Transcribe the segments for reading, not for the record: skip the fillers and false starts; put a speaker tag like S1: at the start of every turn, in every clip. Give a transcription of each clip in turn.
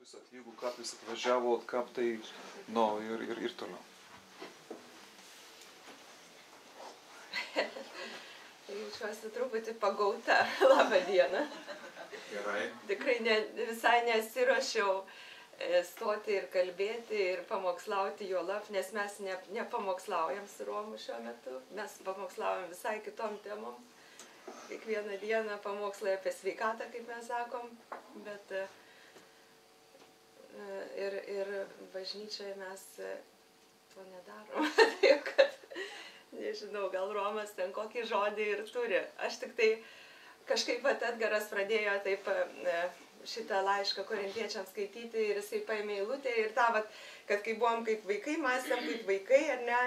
S1: jūs atvyko, kaip jūs atvažiavot, kaip tai, nu, ir toliau.
S2: Jaučiuosi truputį pagauta. Labą dieną.
S1: Gerai.
S2: Tikrai visai nesiruošiau stoti ir kalbėti ir pamokslauti juolab, nes mes nepamokslaujam su Romu šiuo metu. Mes pamokslaujam visai kitom temom. Kiekvieną dieną pamokslai apie sveikatą, kaip mes sakom, bet ir bažnyčioje mes to nedarom. Taip, kad, nežinau, gal Romas ten kokį žodį ir turi. Aš tik tai kažkaip Edgaras pradėjo taip šitą laišką korintiečiams skaityti ir jisai paėmė eilutę ir tą, kad kai buvom kaip vaikai, mąstėm kaip vaikai, ar ne,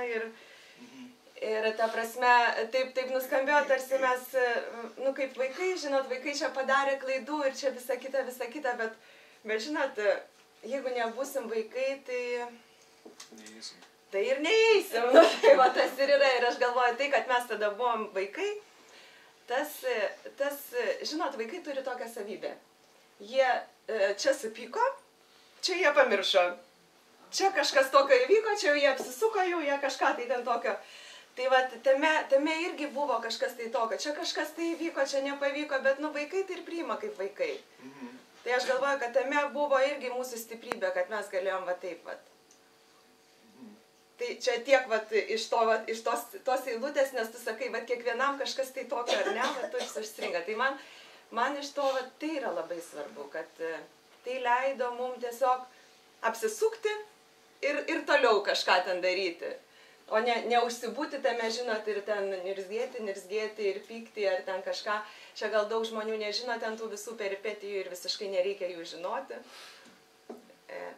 S2: ir ta prasme, taip nuskambėjo, tarsi mes, nu kaip vaikai, žinot, vaikai čia padarė klaidų ir čia visa kita, bet žinot, jeigu nebūsim vaikai, tai ir neįsim. Nu, tai va, tas ir yra. Ir aš galvoju, tai, kad mes tada buvom vaikai, tas, žinot, vaikai turi tokią savybę. Jie čia supyko, čia jie pamiršo. Čia kažkas tokio įvyko, čia jie apsisuko jau, jie kažką tai ten tokio. Tai va, tame irgi buvo kažkas tai tokio. Čia kažkas tai įvyko, čia nepavyko, bet nu vaikai tai ir priima kaip vaikai. Tai aš galvoju, kad tame buvo irgi mūsų stiprybė, kad mes galėjom va taip va. Tai čia tiek va iš tos eilutės, nes tu sakai, va kiekvienam kažkas tai tokio, ar ne, va tu užstringa. Tai man iš to va tai yra labai svarbu, kad tai leido mums tiesiog apsisukti ir toliau kažką ten daryti. O neužsibūti tame, žinot, ir ten nirzgėti ir pykti, ar ten kažką. Čia gal daug žmonių nežino ten tų visų peripetijų ir visiškai nereikia jų žinoti.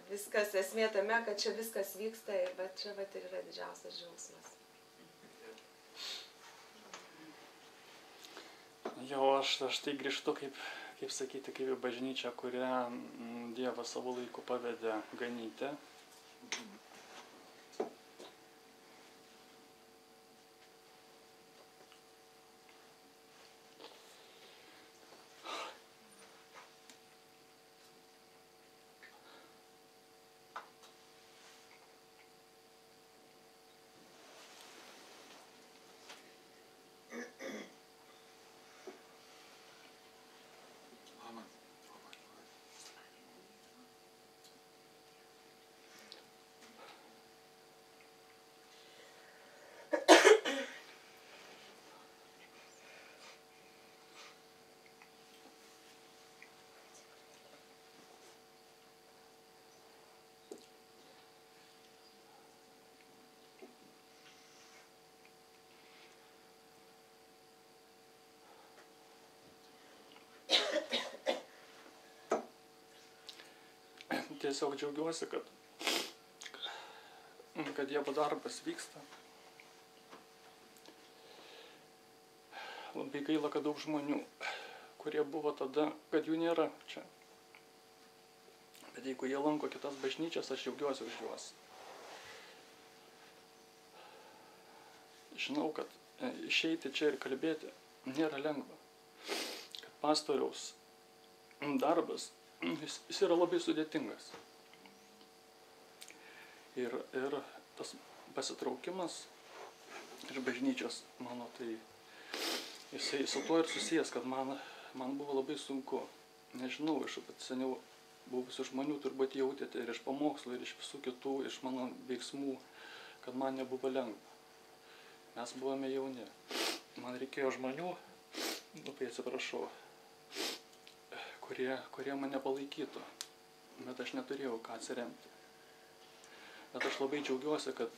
S2: Viskas esmė tame, kad čia viskas vyksta, bet čia vat ir yra didžiausias džiaugsmas.
S3: Jo, aš tai grįžtu, kaip sakyti, kaip į bažnyčią, kurią Dievas savo laiku pavedė ganyti. Tiesiog džiaugiuosi, kad Dievo darbas vyksta. Labai gaila, kad daug žmonių, kurie buvo tada, kad jų nėra čia. Bet jeigu jie lanko kitas bažnyčias, aš džiaugiuosi už juos. Žinau, kad išeiti čia ir kalbėti nėra lengva. Kad pastoriaus darbas jis yra labai sudėtingas. Ir tas pasitraukimas iš bažnyčios, mano, tai jisai su tuo ir susijęs, kad man buvo labai sunku. Nežinau, iš seniau buvusių žmonių turbūt jautėte ir iš pamokslų, ir iš visų kitų, iš mano veiksmų, kad man nebuvo lengva. Mes buvome jauni. Man reikėjo žmonių, labai atsiprašau, kurie mane palaikytų, bet aš neturėjau ką atsiremti. Bet aš labai džiaugiuosi, kad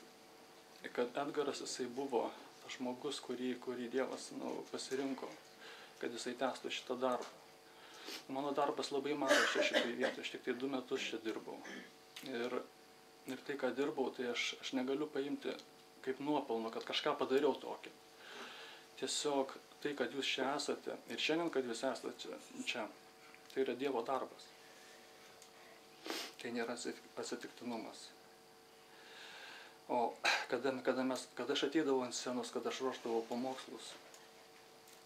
S3: Edgaras jisai buvo tas žmogus, kurį Dievas pasirinko, kad jisai tęstų šitą darbą. Mano darbas labai mažas čia šitoje vietoje, aš tik tai 2 metus čia dirbau. Ir tai, ką dirbau, tai aš negaliu paimti kaip nuopelno, kad kažką padariau tokį. Tiesiog tai, kad jūs čia esate ir šiandien, kad jūs esate čia, tai yra Dievo darbas. Tai nėra atsitiktinumas. O kada aš ateidavau ant scenos, kada aš ruošdavau pamokslus,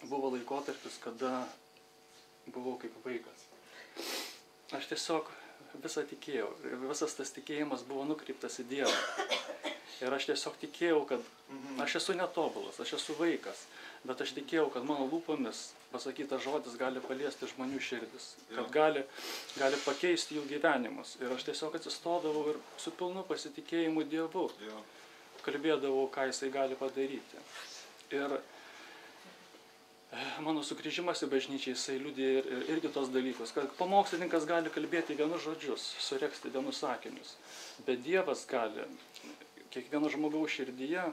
S3: buvo laikotarpis, kada buvau kaip vaikas. Aš tiesiog visą tikėjau. Ir visas tas tikėjimas buvo nukreiptas į Dievą. Ir aš tiesiog tikėjau, kad aš esu netobulas, aš esu vaikas, bet aš tikėjau, kad mano lūpomis pasakytas žodis gali paliesti žmonių širdis, kad gali pakeisti jų gyvenimus. Ir aš tiesiog atsistodavau ir su pilnu pasitikėjimu Dievu kalbėdavau, ką Jisai gali padaryti. Ir mano sugrįžimas į bažnyčią, Jisai liudija irgi tos dalykus, kad pamokslininkas gali kalbėti vienus žodžius, suregzti vienus sakinius, bet Dievas gali kiekvieno žmogaus širdyje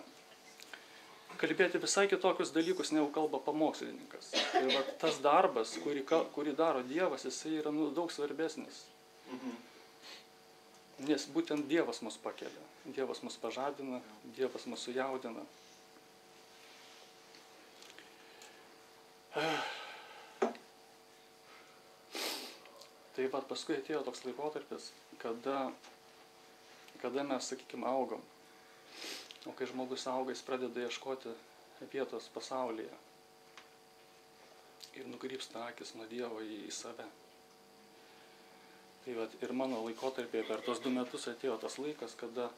S3: kalbėti visai kitokius dalykus, negu kalba pamokslininkas. Ir va, tas darbas, kurį daro Dievas, Jisai yra daug svarbesnis. Nes būtent Dievas mus pakelia, Dievas mus pažadina, Dievas mus sujaudina. Tai va, paskui atėjo toks laikotarpis, kada mes, sakykime, augom. O kai žmogus auga, jis pradeda ieškoti vietos pasaulyje ir nukrypsta akis nuo Dievo į save. Tai va, ir mano laikotarpėje per tos 2 metus atėjo tas laikas, kada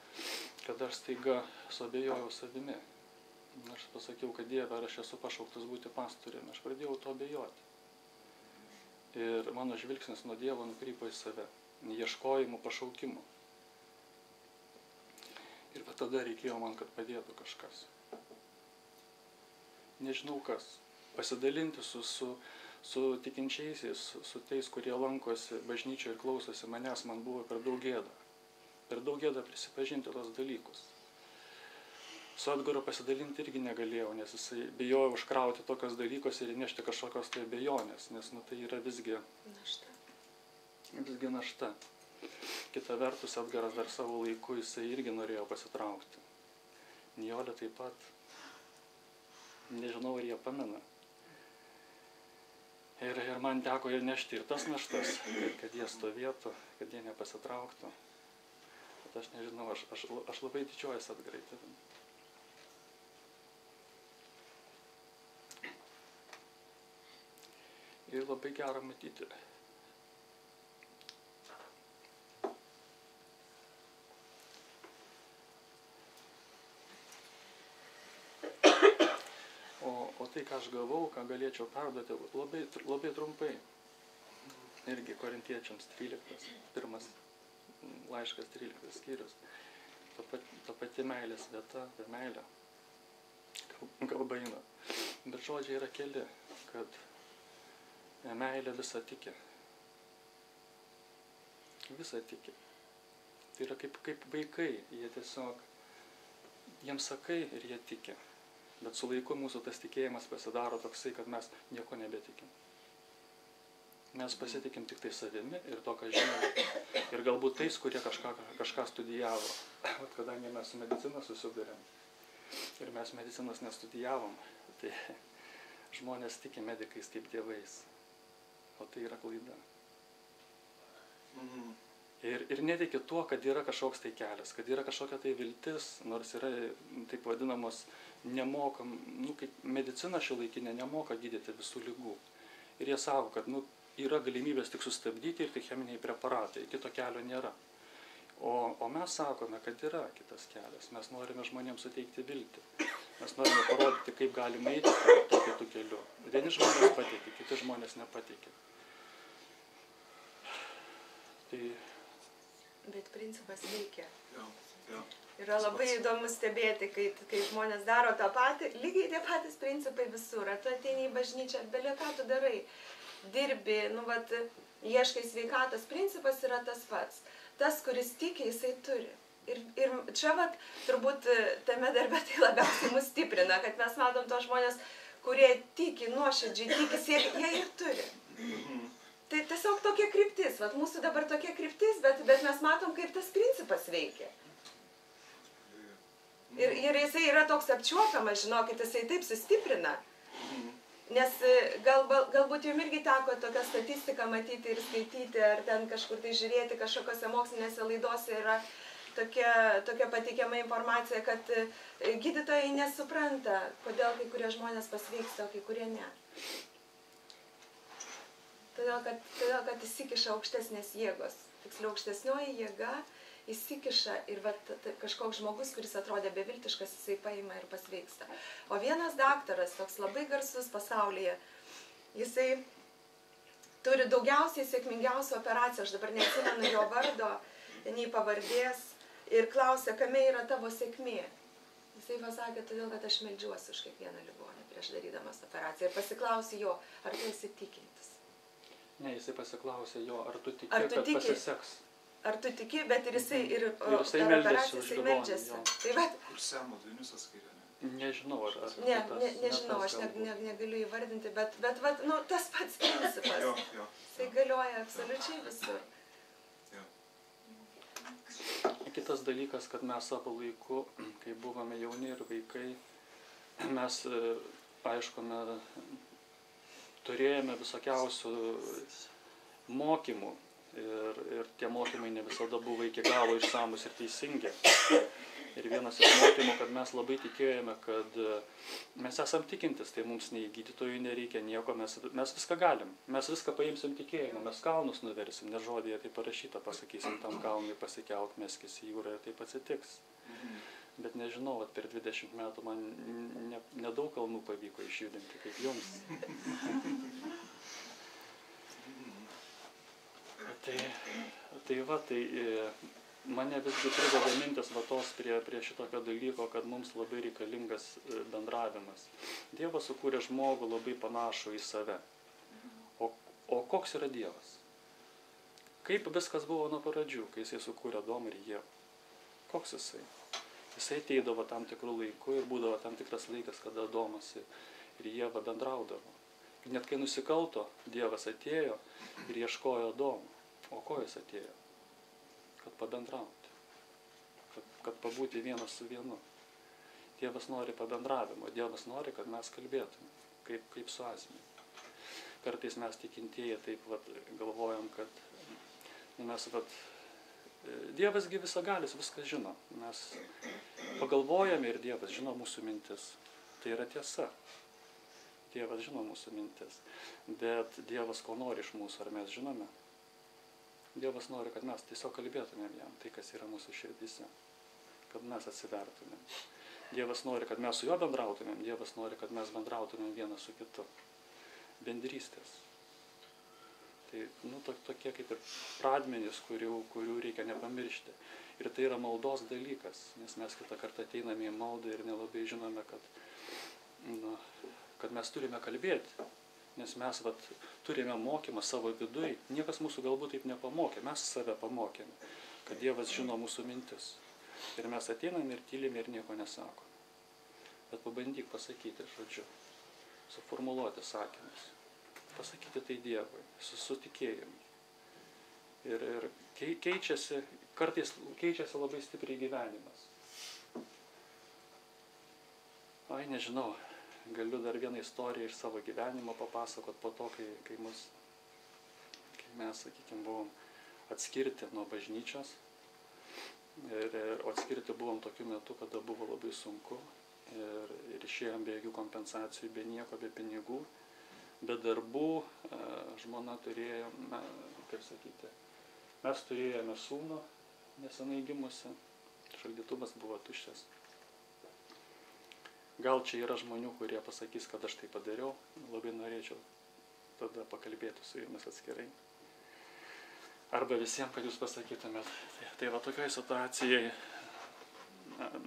S3: aš staiga suabejojau savimi. Aš pasakiau, kad Dieve, ar aš esu pašauktas būti pastoriumi. Aš pradėjau to abejoti. Ir mano žvilgsnis nuo Dievo nukrypo į save, ieškojimų, pašaukimų. Ir va tada reikėjo man, kad padėtų kažkas. Nežinau kas. Pasidalinti su tikinčiaisiais, su tais, kurie lankosi bažnyčioje ir klausosi manęs, man buvo per daug gėda. Per daug gėda prisipažinti tos dalykus. Su Edgaru pasidalinti irgi negalėjau, nes jisai bijojo užkrauti tokios dalykus ir įnešti kažkokios tai abejonės, nes tai yra visgi našta. Kita vertus, Edgaras dar savo laiku, jisai irgi norėjo pasitraukti. Nijolė taip pat. Nežinau, ar jie pamena. Ir man teko ir nešti ir tas naštas, kad jie stovėtų, kad jie nepasitrauktų. Bet aš nežinau, aš labai didžiuojuosi Edgarai tavim. Ir labai gera matyti. O tai, ką aš gavau, ką galėčiau perduoti, labai trumpai. Irgi Korintiečiams 13, pirmas laiškas 13 skyrius. Ta pati meilės vieta, apie meilę kalba eina. Bet žodžiai yra keli, kad meilė visą tiki. Visą tiki. Tai yra kaip vaikai, jie tiesiog, jiems sakai ir jie tiki. Bet su laiku mūsų tas tikėjimas pasidaro toksai, kad mes nieko nebetikim. Mes pasitikim tik tai savimi ir to, ką žinome. Ir galbūt tais, kurie kažką studijavo. Kadangi mes su medicina susidurėm ir mes medicinos nestudijavom, tai žmonės tiki medikais kaip dievais. O tai yra klaida. Ir netiki tuo, kad yra kažkoks tai kelias, kad yra kažkokia tai viltis, nors yra taip vadinamos kaip medicina šiuolaikinė nemoka gydyti visų ligų. Ir jie sako, kad yra galimybės tik sustabdyti ir tik cheminiai preparatai, kito kelio nėra. O mes sakome, kad yra kitas kelias, mes norime žmonėms suteikti viltį. Mes norime parodyti, kaip galime eiti tuo kitu keliu. Vieni žmonės pateikia, kiti žmonės nepateikia.
S2: Bet principas veikia. Yra labai įdomu stebėti, kai žmonės daro tą patį, lygiai tie patys principai visur. Tu ateini į bažnyčią, belie ką tu darai, dirbi, ieškai sveikatos, principas yra tas pats. Tas, kuris tiki, jisai turi. Ir čia turbūt tame darbe tai labiausiai mus stiprina, kad mes matom tos žmonės, kurie tiki, nuoširdžiai tiki, jie ir turi. Tai tiesiog tokia kryptis, mūsų dabar tokia kryptis, bet mes matom, kaip tas principas veikia. Ir jisai yra toks apčiuopiamas, žinokit, jisai taip sustiprina. Nes galbūt jums irgi teko tokią statistiką matyti ir skaityti, ar ten kažkur tai žiūrėti, kažkokiose mokslinėse laidose yra tokia pateikiama informacija, kad gydytojai nesupranta, kodėl kai kurie žmonės pasveiksta, o kai kurie ne. Todėl, kad įsikiša aukštesnės jėgos. tiksliau aukštesnioji jėga įsikiša ir kažkoks žmogus, kuris atrodė beviltiškas, jisai paima ir pasveiksta. O vienas daktaras, toks labai garsus pasaulyje, jisai turi daugiausiai sėkmingiausių operacijų, aš dabar neatsimenu jo vardo, nei pavardės, ir klausia, kame yra tavo sėkmė. Jisai pasakė, todėl, kad aš meldžiuosi už kiekvieną ligonį prieš darydamas operaciją. Ir pasiklausė jo, ar tu esi tikintis.
S3: Ne, jisai pasiklausė jo, ar tu tiki, kad pasiseks.
S2: Ar tu tiki, bet ir jisai, ir
S3: jisai
S2: per operaciją jisai meldžiasi. Tai va,
S1: Kur Semo Dvinisas skiria, ne?
S3: Nežinau, ar
S2: nežinau, aš negaliu įvardinti, bet nu, tas pats principas.
S1: Jo.
S2: Tai galioja absoliučiai visur.
S3: Kitas dalykas, kad mes savo laiku, kai buvome jauni ir vaikai, mes, aišku, turėjome visokiausių mokymų ir tie mokymai ne visada buvo iki galo išsamus ir teisingi. Ir vienas iš mokymų, kad mes labai tikėjome, kad mes esam tikintis, tai mums nei gydytojų nereikia nieko, mes viską galim. Mes viską paimsim tikėjimu, mes kalnus nuversim, nes žodėje tai parašyta, pasakysim tam kalnui pasikelk, meskis į jūrą ir taip atsitiks. Bet nežinau, per 20 metų man nedaug kalnų pavyko išjudinti kaip jums. Tai mane visgi priveda mintis vatos prie šitokio dalyko, kad mums labai reikalingas bendravimas. Dievas sukūrė žmogų labai panašų į save. O koks yra Dievas? Kaip viskas buvo nuo pradžių, kai jisai sukūrė Adomą ir Ievą? Koks jisai? Jisai ateidavo tam tikrų laikų ir būdavo tam tikras laikas, kada Adomas ir Ieva bendraudavo. Net kai nusikalto, Dievas atėjo ir ieškojo Adomo. O ko jis atėjo? Kad pabendrauti, kad pabūti vienas su vienu. Dievas nori pabendravimo, Dievas nori, kad mes kalbėtume, kaip su asmeniu. Kartais mes tikintieji taip galvojam, kad mes Dievasgi visagalis, viską žino. Mes pagalvojame ir Dievas žino mūsų mintis. Tai yra tiesa. Dievas žino mūsų mintis. Bet Dievas ko nori iš mūsų, ar mes žinome? Dievas nori, kad mes tiesiog kalbėtumėm jam, tai kas yra mūsų širdise, kad mes atsivertumėm. Dievas nori, kad mes su juo bendrautumėm, Dievas nori, kad mes bendrautumėm vienas su kitu. Bendrystės. Tai tokie kaip ir pradmenys, kurių reikia nepamiršti. Ir tai yra maldos dalykas, nes mes kitą kartą ateiname į maldą ir nelabai žinome, kad mes turime kalbėti. Nes mes turime mokymą savo viduj, niekas mūsų galbūt taip nepamokė, mes save pamokėme, kad Dievas žino mūsų mintis. Ir mes ateiname ir tylime ir nieko nesakome. Bet pabandyk pasakyti žodžiu, suformuluoti sakinius, pasakyti tai Dievui, su tikėjimu. Ir kartais keičiasi labai stipriai gyvenimas. Nežinau. Galiu dar vieną istoriją iš savo gyvenimo papasakot po to, kai mes, sakykime, buvom atskirti nuo bažnyčios. O atskirti buvom tokiu metu, kada buvo labai sunku. Ir išėjom be jokių kompensacijų, be nieko, be pinigų, be darbų. Žmona turėjo, mes turėjome sūnų nesenai gimusi. Šaldytuvas buvo tuščias. Gal čia yra žmonių, kurie pasakys, kad aš tai padariau. Labai norėčiau tada pakalbėti su jumis atskirai. Arba visiems, kad jūs pasakytumėt. Tai tokioj situacijai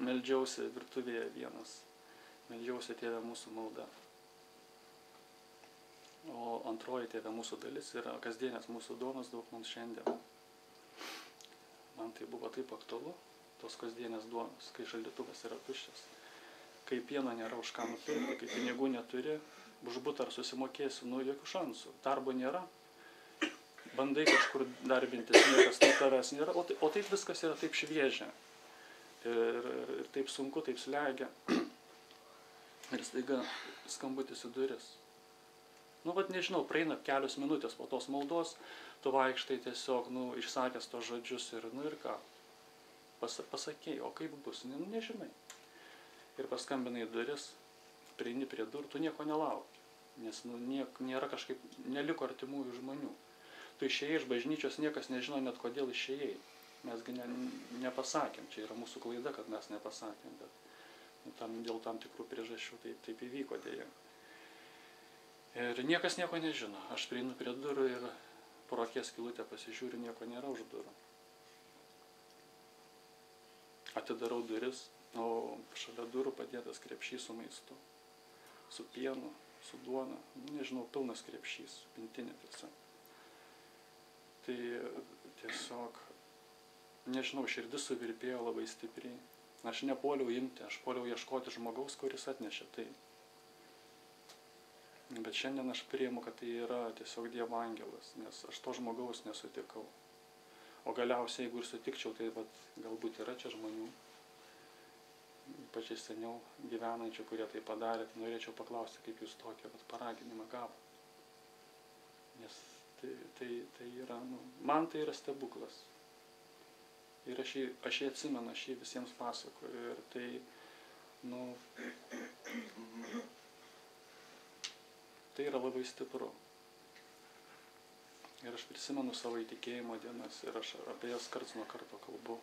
S3: meldžiausi virtuvėje vienas. Meldžiausi Tėve mūsų malda. O antroji Tėve mūsų dalis yra kasdienės mūsų duonos daug mums šiandien. Man tai buvo taip aktualu, tos kasdienės duonos, kai šaldytuvas yra tuščias. Kai pieno nėra už ką nupirkti, kai pinigų neturi, už butą ar susimokėsi, jokių šansų. Darbo nėra, bandai kažkur darbintis, niekas tai tavęs nėra, o taip viskas yra taip šviežia. Ir taip sunku, taip slegia. Ir staiga skambutis į duris. Nežinau, praeina kelios minutės po tos maldos, tu vaikštai tiesiog, išsakęs tos žodžius ir ką. Pasakėjai, o kaip bus, nežinai. Ir paskambinai duris, prieini prie durų, tu nieko nelauki, nes nėra kažkaip, neliko artimųjų žmonių. Tu išėjai iš bažnyčios, niekas nežino net kodėl išėjai. Mesgi nepasakėm, čia yra mūsų klaida, kad mes nepasakėm, bet dėl tam tikrų priežasčių taip įvyko dėja. Ir niekas nieko nežino. Aš prieinu prie durų ir pro akies skylutę pasižiūriu, nieko nėra už durų. Atidarau duris, o šalia durų padėtas krepšys su maistu, su pienu, su duona, nežinau, pilnas krepšys, pintinė tiesa. Tai tiesiog, nežinau, širdis suvirpėjo labai stipriai. Aš nepuoliau imti, aš puoliau ieškoti žmogaus, kuris atnešė tai. Bet šiandien aš priimu, kad tai yra tiesiog Dievo angelas, nes aš to žmogaus nesutikau. O galiausiai, jeigu ir sutikčiau, tai galbūt yra čia žmonių, ypač seniau gyvenančių, kurie tai padarė, tai norėčiau paklausti, kaip jūs tokį paraginimą gavo. Nes tai yra, man tai yra stebuklas. Ir aš jį atsimenu, aš jį visiems pasakoju. Ir tai, tai yra labai stipru. Ir aš prisimenu savo įtikėjimo dienas ir aš apie jas karts nuo karto kalbu,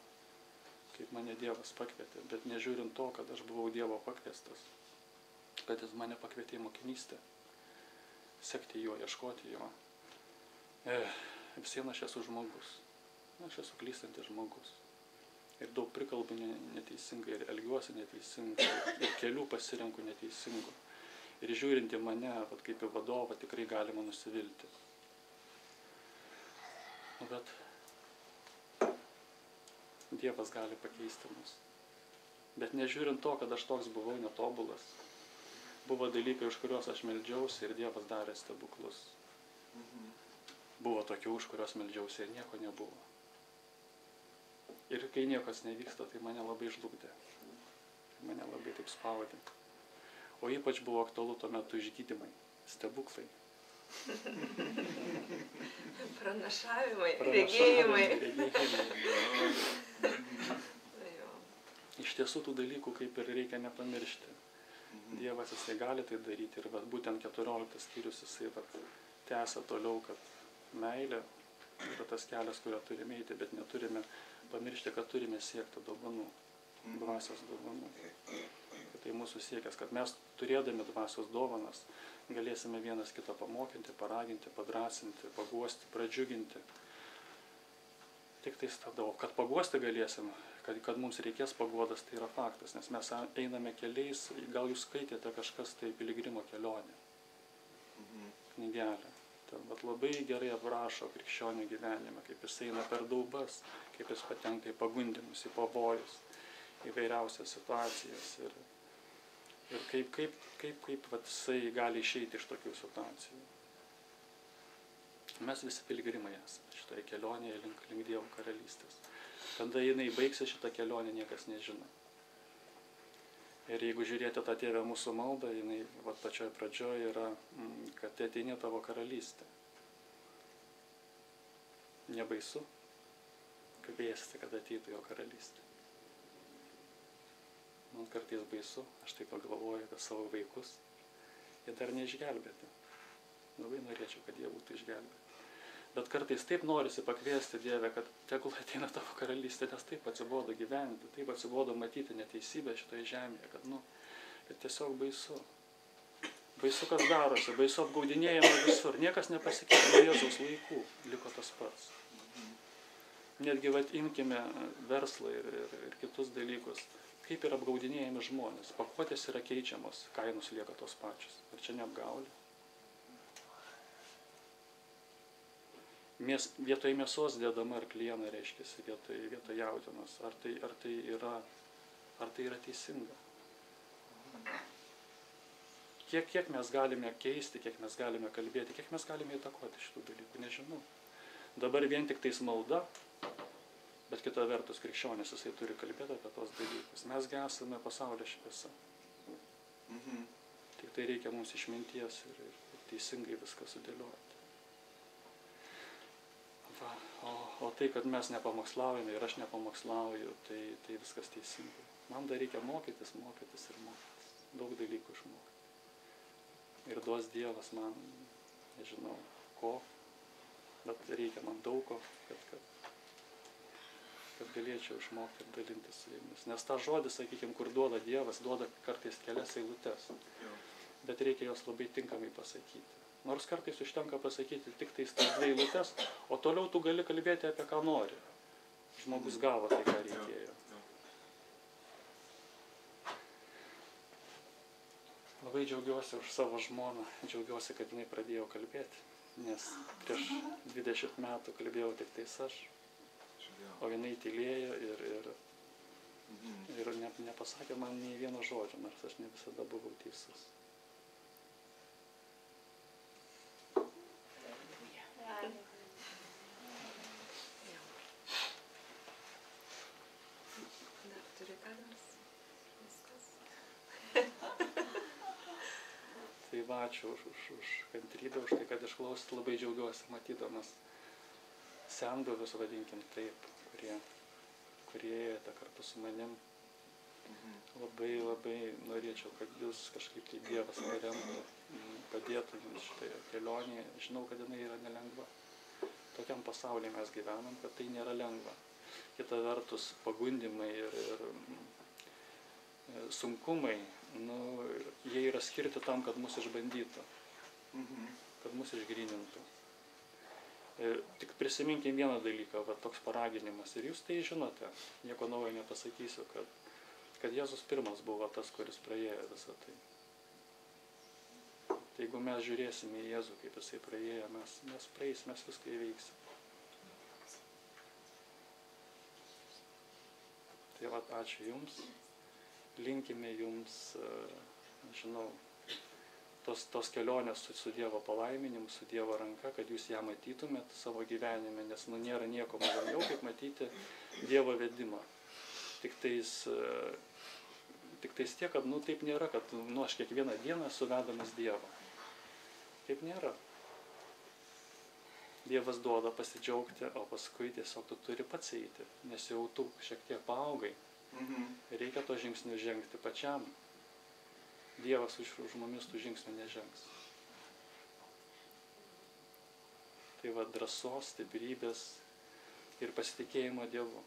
S3: kaip mane Dievas pakvietė. Bet nežiūrint to, kad aš buvau Dievo pakviestas, kad jis mane pakvietė į mokinystę, sekti jo, ieškoti jo. Vis vien aš esu žmogus. Aš esu klystantis žmogus. Ir daug prikalbu neteisingai, ir elgiuosi neteisingai, ir kelių pasirenku neteisingų. Ir žiūrint į mane, kaip į vadovą, tikrai galima nusivilti. Bet Dievas gali pakeisti mus. Bet nežiūrint to, kad aš toks buvau netobulas, buvo dalykai, už kuriuos aš meldžiausi ir Dievas darė stebuklus. Buvo tokių, už kuriuos meldžiausi ir nieko nebuvo. Ir kai niekas nevyksta, tai mane labai žlugdė. Mane labai taip spaudė. O ypač buvo aktualu tuo metu išgydymai, stebuklai.
S2: Pranašavimai, regėjimai.
S3: Iš tiesų tų dalykų kaip ir reikia nepamiršti. Dievas jisai gali tai daryti ir būtent 14 skyrius jisai tęsia toliau, kad meilė yra tas kelias, kurio turime eiti, bet neturime pamiršti, kad turime siekti dovanų, dvasios dovanų. Tai mūsų siekės, kad mes turėdami dvasios dovanas galėsime vienas kitą pamokinti, paraginti, padrasinti, paguosti, pradžiuginti. Tik tai tada, kad paguosti galėsim, kad mums reikės paguodas, tai yra faktas, nes mes einame keliais, gal jūs skaitėte kažkas tai Piligrimo kelionė, knygelė. Ten labai gerai aprašo krikščionių gyvenimą, kaip jis eina per daubas, kaip jis patenka į pagundymus, į pavojus, įvairiausias situacijas ir kaip jisai gali išeiti iš tokių situacijų. Mes visi piligrimai esame šitoje kelionėje link Dievo karalystės. Kada jinai baigsis šitą kelionę, niekas nežino. Ir jeigu žiūrėti tą Tėvę mūsų maldą, jinai pačioj pradžioje yra, kad ateini tavo karalystė. Nebaisu, kviesti, kad ateitų jo karalystė. Man kartais baisu, aš taip pagalvoju apie savo vaikus. Jie dar neišgelbėti. Labai norėčiau, kad jie būtų išgelbėti. Bet kartais taip norisi pakviesti Dievę, kad tegul ateina tavo karalystė, nes taip atsibodo gyventi, taip atsibodo matyti neteisybę šitoje žemėje, kad tiesiog baisu. Baisu, kas darosi, baisu apgaudinėjama visur. Niekas nepasikeitė nuo Jėzaus laikų, liko tas pats. Netgi imkime verslą ir kitus dalykus. Kaip yra apgaudinėjami žmonės. Pakuotės yra keičiamos, kainos lieka tos pačios. Ar čia neapgaulė? Vietoj mėsos dėdama arkliena, reiškiasi, vietoj jautienos. Ar tai yra teisinga? Kiek mes galime keisti, kiek mes galime kalbėti, kiek mes galime įtakoti šitų dalykų, nežinau. Dabar vien tik tais malda, bet kita vertus krikščionis jisai turi kalbėti apie tos dalykus. Mesgi esame pasaulio šviesa. Tik tai reikia mums išminties ir teisingai viską sudėlioti. O tai, kad mes nepamokslaujame ir aš nepamokslauju, tai viskas teisingai. Man dar reikia mokytis. Daug dalykų išmokti. Ir duos Dievas man, nežinau, ko, bet reikia man daug ko, kad galėčiau išmokti ir dalintis su jumis. Nes tą žodį, sakykime, kur duoda Dievas, duoda kartais kelias eilutes, bet reikia jos labai tinkamai pasakyti. Nors kartais užtenka pasakyti tik tais tas 2 eilutes, o toliau tu gali kalbėti apie ką nori. Žmogus gavo tai, ką reikėjo. Labai džiaugiuosi už savo žmoną, džiaugiuosi, kad jinai pradėjo kalbėti, nes prieš 20 metų kalbėjau tik tais aš, o jinai tylėjo ir nepasakė man nei vieno žodžio, nors aš ne visada buvau teisus. Tai va, ačiū už kantrybę, už tai, kad išklausyt, labai džiaugiuosi matydamas senbuvius, vadinkim taip, kurie ėjote kartu su manim. Labai norėčiau, kad jūs kažkaip tai Dievas paremtų, padėtų jums šitoje kelionėje. Žinau, kad jinai yra nelengva. Tokiam pasaulyje mes gyvenam, kad tai nėra lengva. Kita vertus, pagundimai ir sunkumai, jie yra skirti tam, kad mus išbandytų, kad mus išgrynintų. Tik prisiminkim vieną dalyką, va, toks paraginimas, ir jūs tai žinote, nieko naujo nepasakysiu, kad Jėzus pirmas buvo tas, kuris praėjo visą tai. Tai jeigu mes žiūrėsime į Jėzų, kaip jisai praėjo, mes praeis, mes viską įveiksim. Tai va, ačiū jums, linkime jums, žinau, tos kelionės su Dievo palaiminimu, su Dievo ranka, kad jūs ją matytumėt savo gyvenime, nes nėra nieko maloniau, kaip matyti Dievo vedimą. Tik tais tiek, kad taip nėra, kad aš kiekvieną dieną esu vedamas Dievo. Taip nėra. Dievas duoda pasidžiaugti, o paskui tiesiog tu turi pats eiti, nes jau tu šiek tiek paaugai. Reikia to žingsnių žengti pačiam. Dievas už mumis tų žingsnių nežengs. Tai va, drąsos, stiprybės ir pasitikėjimo Dievu.